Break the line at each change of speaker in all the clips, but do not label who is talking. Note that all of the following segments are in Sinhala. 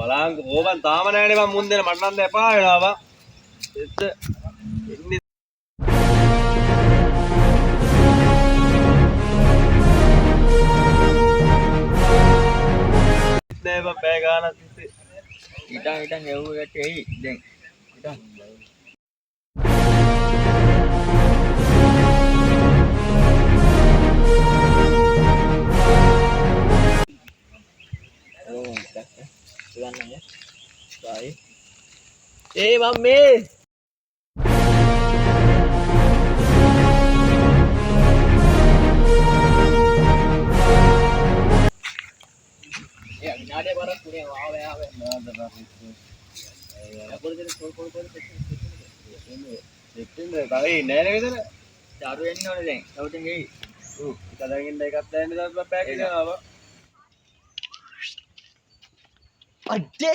බලංග ඕබන් තාම නෑනේ මම මුන් දෙන මට නම් එපා වෙනවා බා එත් එන්නේ නෑ බා බෑ ගානක් තිස්සේ
ඉතින් ගෙවුවට එයි දැන් ඉතින් Baik. Mami. Ya, ini ada barang punya awe. Ada barang itu. Ya, boleh
එක්කෙන්ද කලින් නෑ නේද
Daru එන්න ඕනේ දැන්. අවුටින් ගිහි.
එක දකින්න එකක් දැන් ඉඳලා පැක් කරනවා
अड्डे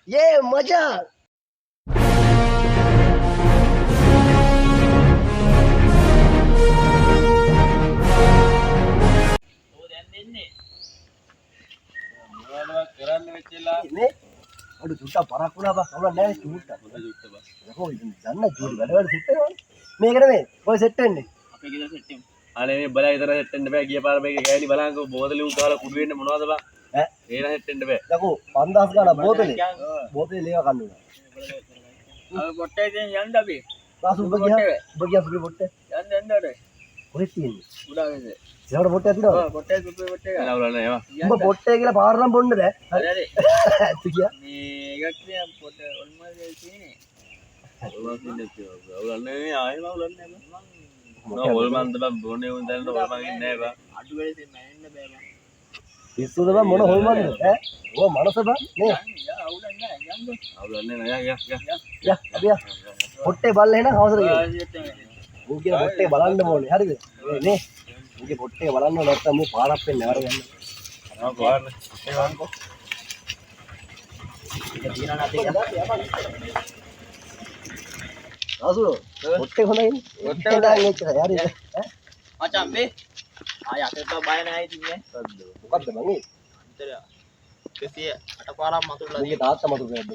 ये मजा
ඕ දැන් දෙන්නේ.
මොනවද කරන්න වෙච්චලා
ने अडू चुट्टा पराकुणा बा कवला नहीं चुट्टा
හොඳ ජුට්ට බස්
देखो जानना चूड़ी වැඩ सेट වෙනවා මේක නෙමෙයි කොයි සෙට් වෙන්නේ
අපේ ගෙදර සෙට් එකක්.
අනේ මේ බලා විතර හෙට් වෙන්න බෑ ගිය පාර මේක ගෑණි බලංගෝ බෝතලෙ උන් ගහලා කුඩු වෙන්නේ මොනවද බා
ඈ
ඒන හෙට් වෙන්න බෑ
देखो 5000 ගාන බෝතලේ ලේවා කන්නුනා
අපි පොට්ටේ දැන් යන්න අපි.
රාසු බගියා සුපි පොට්ටේ
යන්න අර.
කොහෙද තියෙන්නේ
උඩාවේ.
සේවඩ පොට්ටේ තියෙනවද
ඔව් පොට්ටේ සුපි පොට්ටේ ගන්න.
නවලන්න ඒවා
උඹ පොට්ටේ කියලා පාර නම් බොන්න බෑ
හරි හරි.
ඇත්ත කියා
මේ එකක් තියන් පොට ඔල්මල් තියෙන්නේ.
අවුලන්නේ ආයෙම අවුලන්නේ නෑ හොල්මන්ද බං බොන්නේ උන් දැනට හොල්මන් ඉන්නේ නෑ බං
අඩු වෙලෙ දෙන්න එන්න බෑ බං.
පිස්සුද බං මොන හොල්මන්ද ඈ ඕ මනස බං නේ
යා අවුලක් නෑ යන්න.
අවුලන්නේ නෑ යා
යා අපි යා පොට්ටේ බල්ල එහෙනම් අවසර ගියා ඌ කියන පොට්ටේ බලන්න ඕනේ හරිද නේ ඌගේ පොට්ටේ බලන්න නැත්තම් මූ පාරක් වෙන්නේ අර යන්න
ආ පාරන ඒ වංකෝ
ඒක තියනවා නැති එක.
රාසු පොට්ටේ හොඳයිනේ පොට්ටේ දාන්න එච්චරයි හරිද ඈ
මචං මේ ආය අතට බය නැහැ ඉතින් නේ.
මොකද්ද මං ඒ
අතර 108 පාරක් මතුරුලා
ඌගේ තාත්තා මතු කරද්ද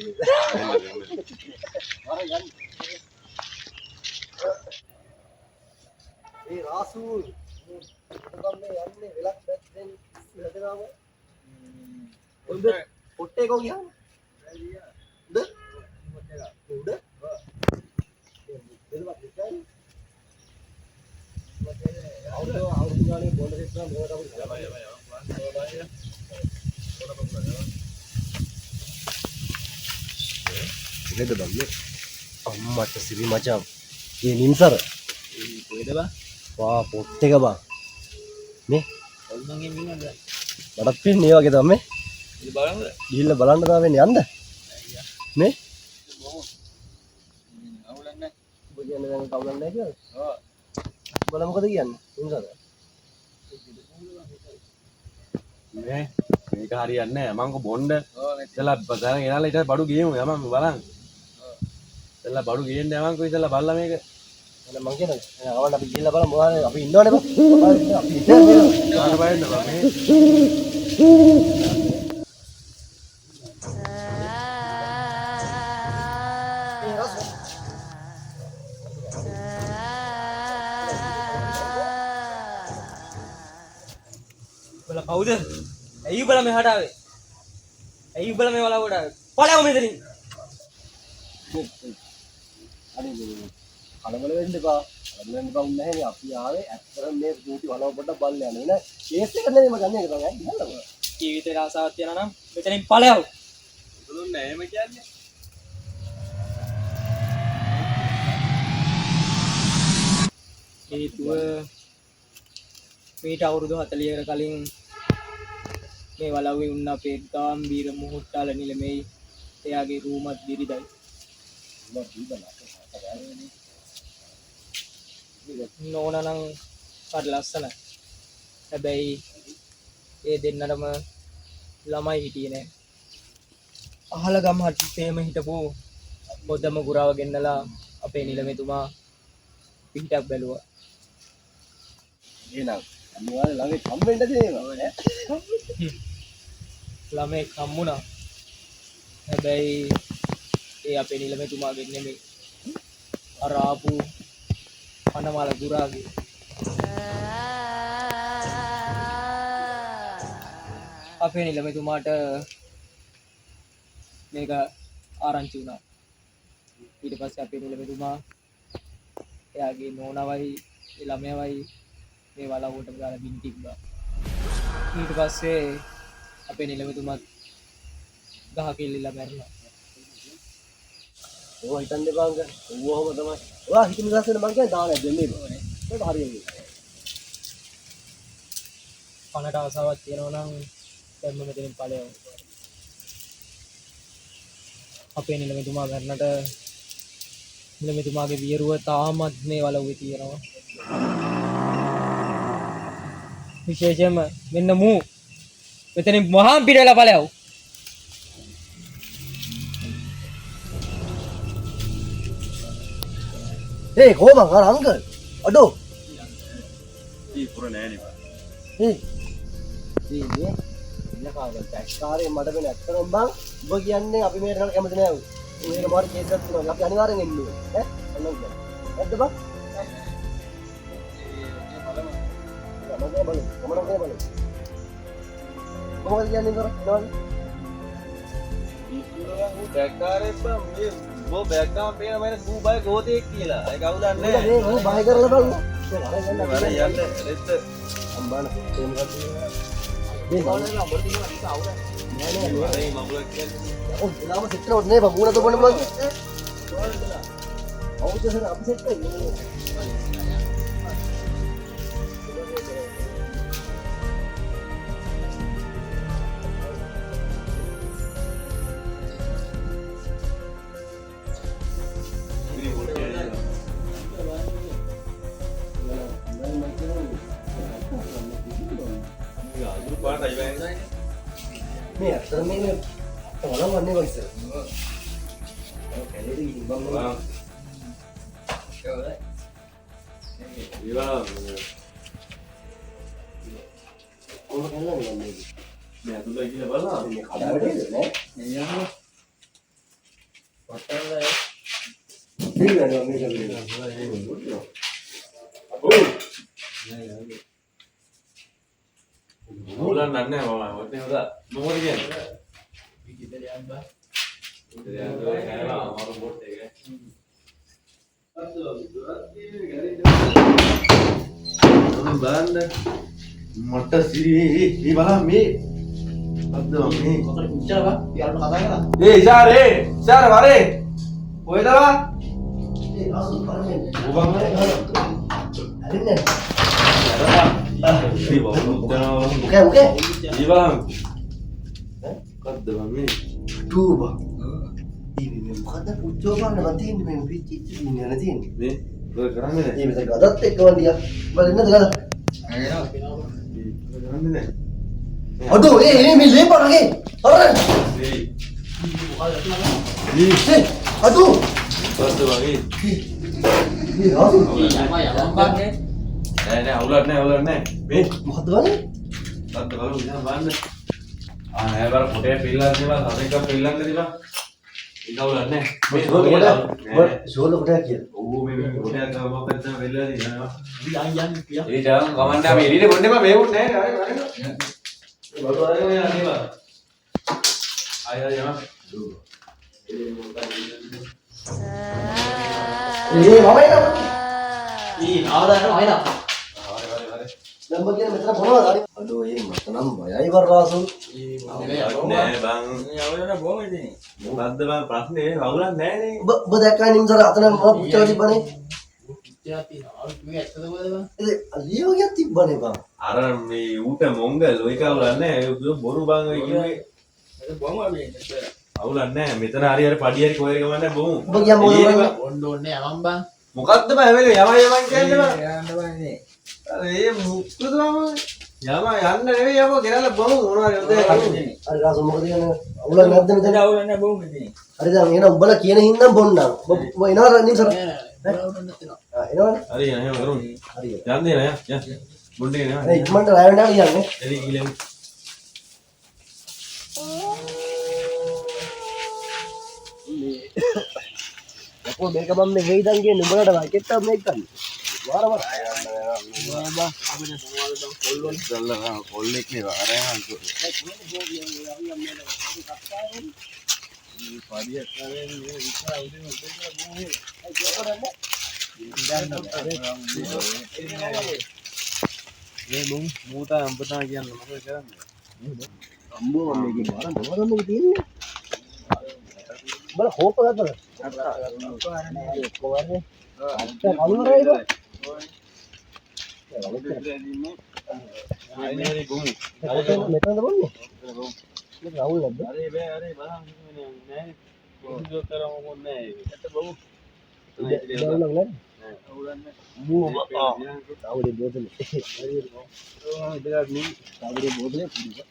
ඒ රාසු මම මේ යන්නේ වෙලක් දැක්කෙන් හදනවාම ඔබ පොට්ටේ කෝ ගියාම උඩ උඩ අවුරුදු ගානේ බොන්න දෙන්න මොකද බන්නේ අම්මට සිරි මචං මේ නින්සර
කොහෙද බා?
වා පොට් එක බං නේ
ඔල්මන්ගෙන් මිනද?
මටත් පේන්නේ ඒ වගේ තමයි
ඉතින් බලමුද?
ගිහිල්ලා බලන්න තමයි වෙන්නේ යන්න නේ
අවුලක් නැහැ.
ඔබ කියන්නේ දැන් කවුරුන් නැහැ කියලා
ඔව්.
උඹලා මොකද කියන්නේ නින්සර
නේ මේක හරියන්නේ නෑ මං කො බොන්න ඉතලා බසන ගෙනල්ලා ඊට බඩු ගියමු යමන් බලන්න ඉතලා බඩු ගේන්න යමන් කො ඉතලා බලලා මේක
එන මං කියනවා ආවන්න අපි ගිහිල්ලා බලමු මොනවද අපි ඉන්නවනේ බං අපි ඉන්නේ
ගන්න බයන්න බං මේ
බල කවුද? ඇයි උඹලා මෙහාට ආවේ? ඇයි උඹලා මේ වලවට ආවේ? පළයව මෙතනින්.
කලබල වෙන්න එපා කලබල වෙන්න එපා උන්නේ නැහැ අපි ආවේ ඇත්තටම මේ ඩියුටි වලව පොඩ්ඩක් බලන්න යන්න වෙන කේස් එකක් නෙමෙයි මම ගන්න එක තමයි ඉන්නවද
ජීවිතේ ආසාවක් තියනවා නම් මෙතනින් පළයව.
දුන්නේ එහෙම කියන්නේ
හේතුව මීට අවුරුදු 40කට කලින් මේ වලව්වේ උන්න අපේ ගාම්භීර මුහුට්ටාල නිලමේ එයාගේ රූමත් බිරිදයි. නෝනනම් හරි ලස්සනයි. හැබැයි ඒ දෙන්නටම ළමයි හිටියේ නෑ. අහල ගම හට්ටේම හිටපු පොදම ගුරාව ගෙන්නලා අපේ නිලමේතුමා පිටක් බැලුවා.
එහෙනම් අනිවාර්යෙන් ළඟ හම්බෙන්න තියෙනවා නේ
ළමෙක් හම්බුණා. හැබැයි ඒ අපේ නිලමේතුමාගෙන් නෙමෙයි. අර ආපු අනමල ගුරාගේ. අපේ නිලමේතුමාට මේක ආරංචි වුණා. ඊට පස්සේ අපේ නිලමේතුමා එයාගේ නෝනවයි ඒ ළමයාවයි මේ වලව්වටම දාලා බින් තිබ්බා. ඊට පස්සේ අපේ නිලමේතුමාත් ගහ කිල්ලලා මැරුණා.
ඕවා හිතන්න එපා අංක. ඕවම තමයි. ඔයා හිතමු ගස්සන මං කියන්නේ දානයක් දෙන්නේ නෑ. ඒක හරියන්නේ.
කනට ආසාවක් තියෙනවා නම් දැන් මෙතනින් ඵලයව. අපේ නිලමේතුමා මැරුණට නිලමේතුමාගේ වියරුව තාමත් මේ වලව්වේ තියෙනවා. විශේෂයෙන්ම මෙන්න මූ මෙතනින් මහා පිටේලා ඵලයව.
ඒ කොහමද අර අංකල්? අඩෝ.
ඊ පුර නෑනේ බා.
ඒ ඉන්නේ ඉලකාගේ ටැක්ස්කාරේ මඩ වෙන ඇත්තනම් බං ඔබ කියන්නේ අපි මේකට කැමති නෑ. මේක මාර කේස් එකක් තියෙනවා. අපි අනිවාර්යෙන් එන්නේ. ඈ අල්ලන්න. නැද්ද බං? මොකද කියන්නේ නේද?
දැක්කාරේ මේ බෝ බෑග්ගම පේන මම දුබයි ගෝතෙක් කියලා. ඒක අවුලක් නෑ.
මේ බය කරලා බලන්න.
වර යන්න රෙත්
අම්බාන ඒ මොකද?
මේ බලන්න අපිට තියෙන අනිත් අවුල.
නෑ නෑ
වරේ මගුලක් කියන්නේ.
ඔව් ලාම සෙට් කරවන්න නේ බං මූණ දොබන්න බලන්න. ඔව් සර් අපි සෙට් කරේ. මේ අතර මේ වලවන්නේ වයිස. ඔව් කැලේට ගිහින් බං
ඒවා
කොහොමද කරන්නේ මේ?
මේ අතුලයි කියලා බලන්න.
මේ කඩාවැටේද නේ?
මේ යනවා. වට්ටන්න
දිනනවා මේක විදිහට.
අවුලක් නැහැ මම වටේ හොදා. මොකද කියන්නේ?
විකිතර යන්න බා.
මට සිරි බලන්න මේ අද්ද මේ
මොකද පුච්චලා බා. යාළුවා කතා කරා.
ෂාරේ වරේ කොහෙදවා
ඒ ආසු කරන්නේ.
ඔබම
හරිනේ.
ඉරවා
ඔකේ ඔකේ.
ඉබලම් කද්ද මේ
ටූබා. මේ මොකද පුච්චෝ බලන්න මන් තියෙන්නේ මේ පිච්චිච්ච දින්නේ නැතිනේ.
මේ ඔය කරන්නේ
මේ මෙතන ගදත් එක්ක වන්දියක්. බලන්නද ගද?
කරන්නේ නැහැ
අඩෝ ඒ මේ ලේපරගේ. අර
ඒ
අඩෝ
කද්ද වගේ
මේ ආසු
යම බාන්නේ.
නෑ අවුලක් නැහැ මේ
මොකද වන්නේ?
කද්ද බලමු ඉතින් බලන්න නෑ බර පොටේ පිල්ලන්න තිබා සමෙක පිල්ලන්න තිබා ඒක අවුලක් නැහැ මේ
ෂෝල කොටයක් කියලා.
ඔව් මේ පොටේ ගාවක් දැන් වෙලා දිනවා
යන් කියා.
ඒ ජාම් කමන්න අපි එළියට බොන්න එපා මේ උත් නෑ අර බලු අරගෙන යන්න නේවා ආය යන්න
ඒ මම එනවා.
ඊ ආදාන වයිලා.
නම්බර් කියන මෙතන මොනවද? අඩෝ ඒ මට නම් බයයි වරාසු.
නෑ බං
යවලන බොම ඉතින්.
මොකද්ද බං ප්‍රශ්නේ අවුලක් නෑනේ
ඔබ දැක්කා නිම්සර අතන මම පුච්චලා තිබ්බනේ.
ත්‍යාති ආල්ටුවේ ඇත්තද බලද බං.
ඒ අලියෝගයක් තිබ්බනේ බං.
අර මේ ඌට මොංගල් ඔය කවුලක් නෑ ඒක බොරු බං ඔය කිව්වේ
ඒක බොම මේ
අවුලක් නෑ මෙතන හරි පඩි හරි කොහෙද ගමන්නේ බොමු
ඔබ ගියා මොකද?
ඔන්න ඕනේ යමන් බං.
මොකද්ද බං හැමලේ යම කියන්නේ බං
යන්න බංනේ.
අර ඒ මුක්කද බං යම යන්න නෙවෙයි යම ගෙනල්ලා බොමු මොනවා හරි හොදේ
අර රාසු මොකද කියන්නේ? අවුලක් නැද්ද මෙතන?
අවුල නැහැ බොම ඉතින්.
හරි දැන් එහෙනම් උඹලා කියන හින්දා බොන්නම්. ඔබ එනවා නිම්සර. එනවනේ.
හරි එහෙම කරමු
හරි.
යන්න දෙන යන්න බුණ්ඩේ
ඒ
නේ
ඉක්මනට රැවෙන්ඩා කියන්නේ.
එලි කිලෙමු
ඔය මේක මම මේ හේදන් කියන්නේ උඹලට වයිකෙට්ට මේක ගන්න. වාර වාර.
බා අපිට සමාවෙන්න කොල්ලොන්
ඉතල්ලා කොල්ලෙක් නේ වාරයන් අන්තු. මේ පඩියක් කරේ මේ විතර උදේ මේ මූතා අම්බතා කියන්න මොකද කරන්නේ?
අම්බෝ මම මේකේ වාර මොනවද තියෙන්නේ? බල හොප ගත්තද? කොහොමද? අත්ත කවුරුරයිද?
ආයෙ ගොමු.
මෙතනද බොන්නේ? මේක රවුල් නැද්ද?
අරේ බලන්න නෑ. කොහොමද කරමු මොන්නේ නෑ. ඇත්ත බොමු.
රවුලක් නැද්ද?
අවුලන්නේ.
මූ බා. රවුලේ බෝතලේ. රවුලේ බෝතලේ පුදුම.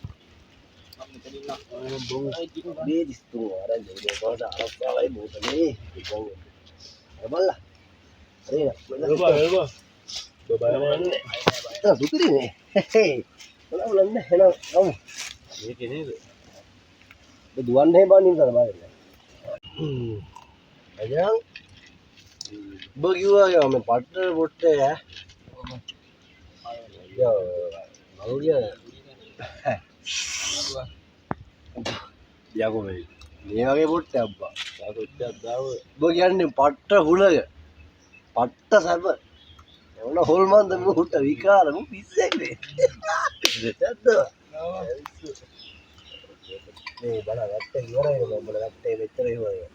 මේ දිස්තු අරන් දෙන්නේ කොහොමද අරස්සාවයි බෝතලේ. බලලා. හරි.
බබානේ.
සුපිරිනේ. බලන්න එන ගමු.
මේකේ නේද?
දුවන්නේ බානින් කරා බලන්න. අයන් බගිවා මේ පට්ටර පොට්ටේ ඈ. යා මරුලිය. යකෝ මේ වගේ පොට්ටේ අබ්බා.
සාතුච්චක් දාව.
ඔබ කියන්නේ පට්ට හුලක. පට්ට සැප. එවන හොල්මන්ද මුට විකාර මු පිස්සෙක් නේ. දෙතද්ද. මේ බල වැට්ට ඉවරයි මම බල වැට්ටේ මෙච්චර ඉවරයි.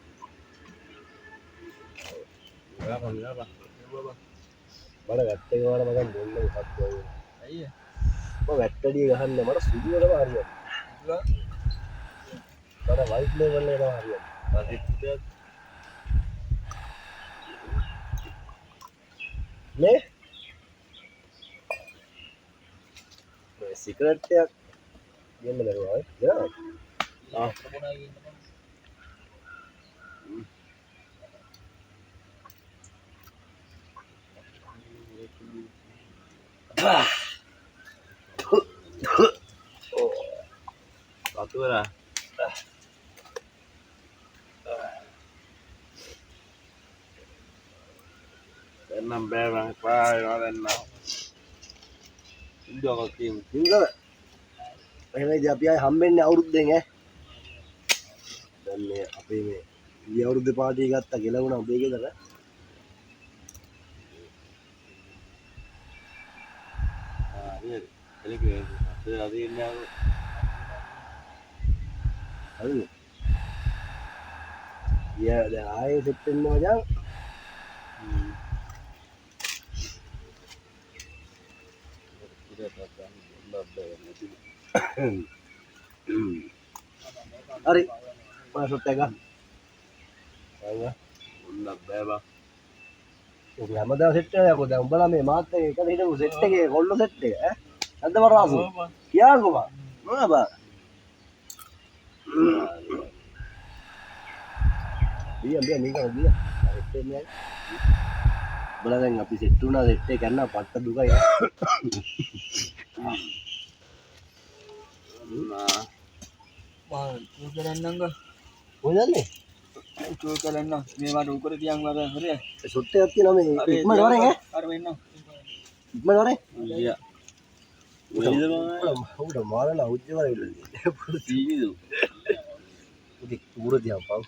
බල වැට්ට ඉවර මම බොන්නේ මොකක්ද ඔය.
අයියේ
මම වැට්ටඩිය ගහන්න මට සුදු වලම හරියන්නේ. බල වයිට් ලෙවල් එකම හරියන්නේ. නේ මේ සිගරට් එකක් ගෙන්න දරුවා යා
Patura. Enam bebang pai enam. Dua kali.
ඉංගල එහෙනම් ඉතින් අපි ආයේ හම්බෙන්නේ අවුරුද්දෙන් ඈ දැන් මේ අපේ මේ ඊ අවුරුද්දේ පාටි ගත්තා කියලා වුණා ඔබේ ගෙදර
Ini ke ada ini aku.
හරිද ඊය දැන් ආයේ සෙට් වෙනවා මචං හරි මාසොත් එක අයියා
Enam bebang.
ඔක හැමදාම සෙට් වෙනවා යකෝ දැන් උඹලා මේ මාත් එක්ක එකට හිටපු සෙට් එකේ කොල්ල සෙට් එක ඈ නැද්ද මරාසු කියාකෝ බා මොනවා බිය මේක බිය සෙට් වෙන්නේ උඹලා දැන් අපි සෙට් වුණා සෙට් එක ගන්න පට්ට දුකයි
Nah,
මා චූ කරන්නංග
මොකදන්නේ
චූ කරන්න මේවට උකර තියන් වර හරිය
සොට් එකක් තියෙනවා මේ ඉක්මනට වරෙන් ඈ
අර වෙන්න
ඉක්මනට වරෙන්
iya.
උඩ මාරලා උජ්ජ වර ඉල්ලන්නේ
Ini tu.
උදේ උර දිහා පාව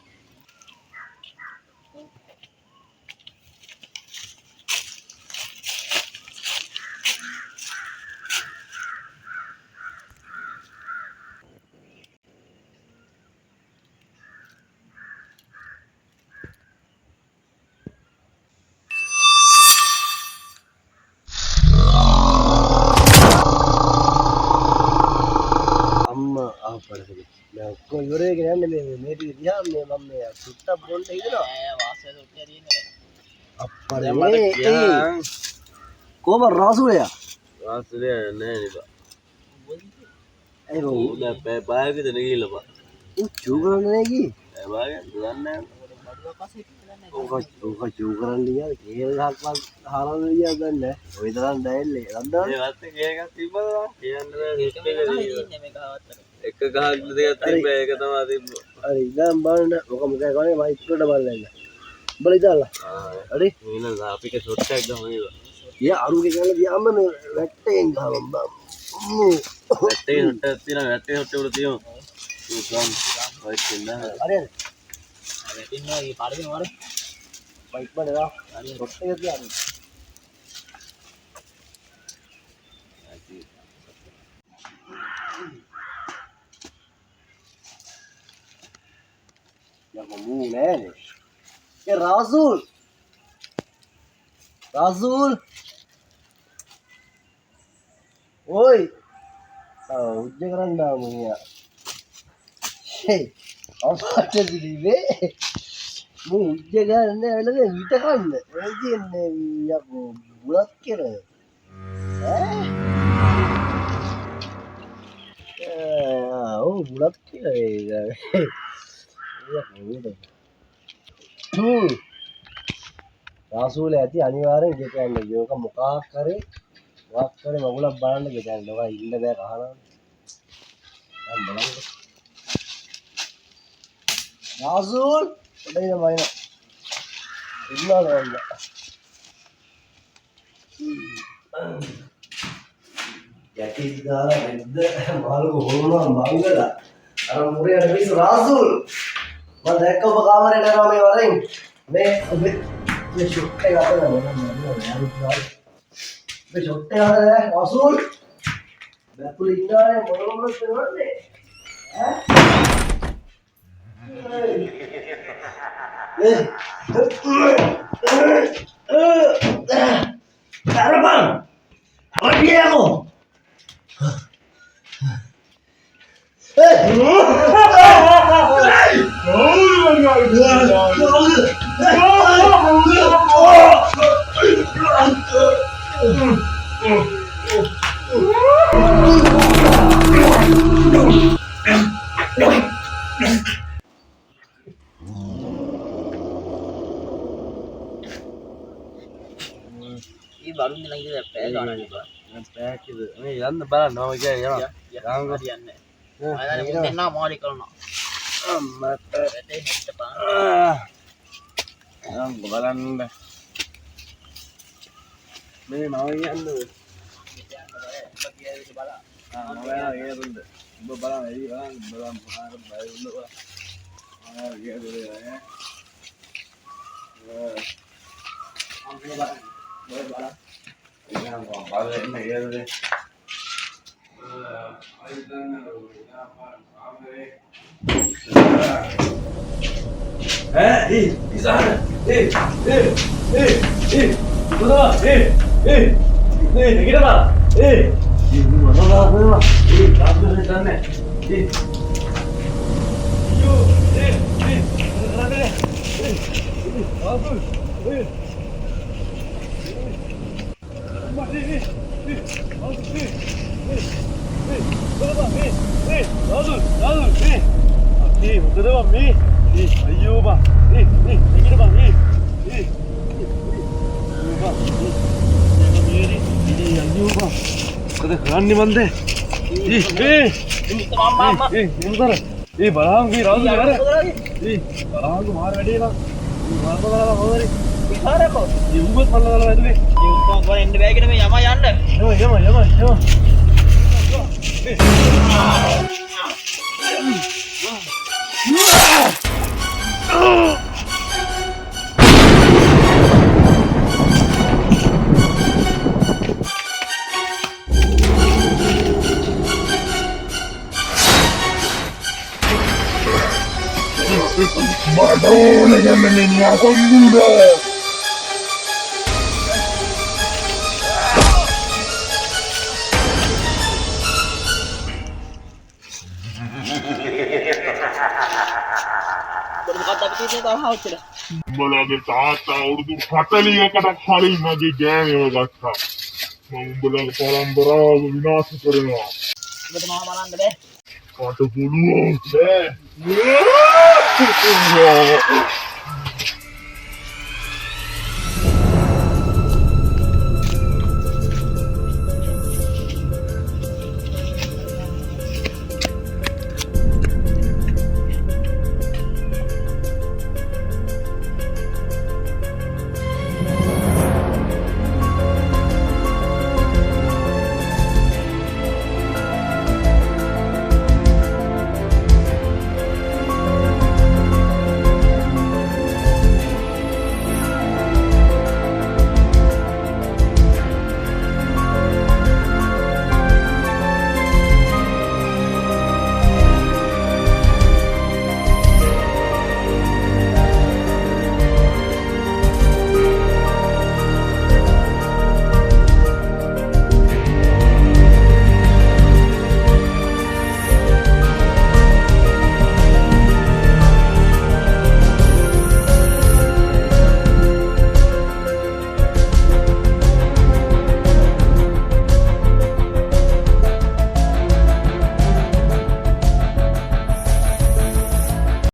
දැන් ඔක්කොම ඉවර වෙගෙන යන්නේ මේ ටික දිහා මේ මම මේ සුට්ටක් බොන්න හිතනවා
වාසය සොට්ටිය තියෙන්නේ
අප්පරේ කොහම රාසුලයා
Rasanya aneh ni pak.
ඒ බෝ
Udah bayar kita ni gila pak.
චූ කරන්නේ නැහැ කි
Bayar bulan ni.
ඕක චූ කරන්නේ යා කේල් ගහක්වත් හරන්න ගියා දැන් ඔය තරම් දැල්ලේ රන්දා
Ini mati kayak kan tiba lah. Kian ada එක ගහක් දෙකක්
හරි.
තිබ්බ ඒක තමයි තිබ්බ.
හරි දැන් බලන්න ඔක මොකද කරන්නේ මම ඉක්කොට බලන්න බල ඉදාලා. හරි.
මේන අපිට ෂොට් එකක් ගමු නේද?
යා අරුගේ ගාලා ගියාම මේ වැට්ටෙන් ගහම බම්.
වැටේ ෂොට් එකක් තියෙනවා වැටේ ෂොට් එක උඩ තියෙනවා. වයිට් වෙනවා.
හරිද?
වැටෙනවා මේ පාරේ නෝර.
වයිට් බඩලා. අනිත් රොට් එක තියන්නේ. Ya kamu nih. Ya Rasul. Rasul. Oi. Oh, jangan kamu ya. Hey. Apa aja sih be? Mu jangan nih, lagi kita kan. Lagi nih ya bulat kira. Oh, bulat kira ya. රාසූල ඇති අනිවාර්යෙන් ගෙතන්න යෝක මොකක් කරේ වක් කරේ මගුලක් බලන්න ගෙතන්න ඔක ඉන්න බෑ කහනවා දැන් බලන්න රාසූල් උඩින් මයින ඉන්නවා නේද යටි දාලා නැද්ද මාළු හොරනවා මංගලා අර මුරේ අරවිස් රාසූල් මම දැක්ක ඔබ කාමරේට යනවා මේ වරෙන් මේ ඔබේ මේ ෂොට් එක අතන මේ ෂොට් එක අතන රාසූල් බැකුල ඉන්නානේ මොනවද කරන්නේ Carapan, olvídalo.
මේ බරුන් ලඟ ඉඳලා පැය ගානක් ඉබා.
පැයක් ඉද මේ යන්න බලන්න මම කියන්නේ යනවා.
යාංගෝ කියන්නේ. ආයෙත් මුන් දෙන්නා මොලි කරනවා.
අම්මට
වැටේ හෙට පාන.
යන්න බලන්න. මේ මම කියන්නේ
ඔබ කියන්නේ බලන්න.
මම යනවා ඒරුන්ද. ඔබ බලන්න එයි බලන්න පාර බය වුණා. කියන්නේ
අම්මේ බලන්න. ඔය බලන්න.
Yang balik ini ya deh. Di sana. Betul, kita pak. Ini mana lah, mana? Kamu di sana. Kerani mande. Barang ki razu yara. Barang tu mar wedi na. Mar bala hori.
ඉහාර කො.
Ubat malla malla wedi.
උඹ කොහෙන් එන්න බෑ කියන මේ යම යන්න.
Yama.
Madonna che me ne mia conduta!
මොකද මොකක්ද අපි කියන්නේ තාම හවුච්චල.
උඹලගේ තාත්තා අවුරුදු 40කට කලින් මගේ ගෑණිව ගත්තා. මම උඹලගේ පරම්පරාව විනාශ කරනවා.
ඔබට මාව බලන්න බෑ.
කට පුළුවන්.